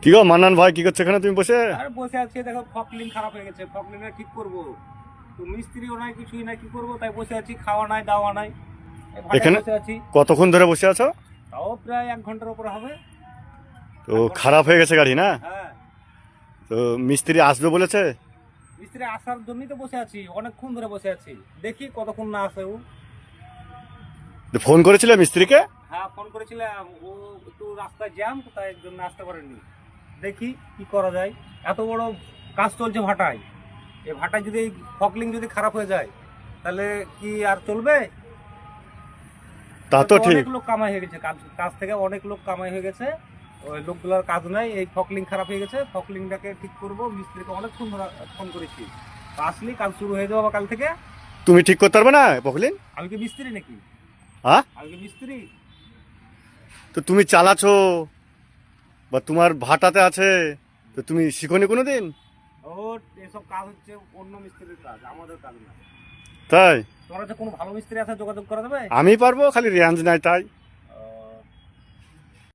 কি গো মান্নান ভাই, কি করছো এখানে তুমি বসে? আরে বসে আছি, দেখো ফকলিং খারাপ হয়ে গেছে, ফকলিং ঠিক করব। তো মিস্ত্রিও নাই, কিছুই নাই, কি করব? তাই বসে আছি, খাওয়া নাই দাওয়া নাই, এই ভাটায় এখানে বসে আছি। কতক্ষণ ধরে বসে আছো? তাও প্রায় 1 ঘন্টার উপরে হবে। তো খারাপ হয়ে গেছে গাড়ি না? হ্যাঁ, তো মিস্ত্রি আসবে বলেছে? মিস্ত্রি আসার জন্যই তো বসে আছি, অনেকক্ষণ ধরে বসে আছি, দেখি কতক্ষণ না আসে ও। তো ফোন করেছিলে মিস্ত্রিকে? হ্যাঁ, ফোন করেছিলাম, ও একটু রাস্তায় জ্যাম, তাই জন্য আসতে পারেনি। দেখি কি করা যায়, এত বড় কাজ চলছে ভাটায়, এই ভাটায় যদি ফকলিং যদি খারাপ হয়ে যায় তাহলে কি আর চলবে? তা তো ঠিক। অনেক লোক কামাই হয়ে গেছে, কাজ কাজ থেকে অনেক লোক কামাই হয়ে গেছে, ওই লোকগুলোর কাজ নাই, এই ফকলিং খারাপ হয়ে গেছে, ফকলিংটাকে ঠিক করবো। মিস্ত্রিকে অনেকক্ষণ ধরে ফোন করেছি, তো আসলি কাজ শুরু হয়ে যাবে কাল থেকে। তুমি ঠিক করতে পারবে না পকলিন? আমি কি মিস্ত্রি নাকি? হ্যাঁ, আমি কি মিস্ত্রি? তো তুমি চালাছো বা তোমার ভাটাতে আছে, তো তুমি শিখোনি কোনোদিন? ও, এসব কাজ হচ্ছে অন্য মিস্ত্রির কাজ, আমাদের কাজ না। তাই তোমার কাছে কোনো ভালো মিস্ত্রি আছে, যোগাযোগ করা যাবে? আমি পারবো, খালি রেঞ্জ নাই তাই।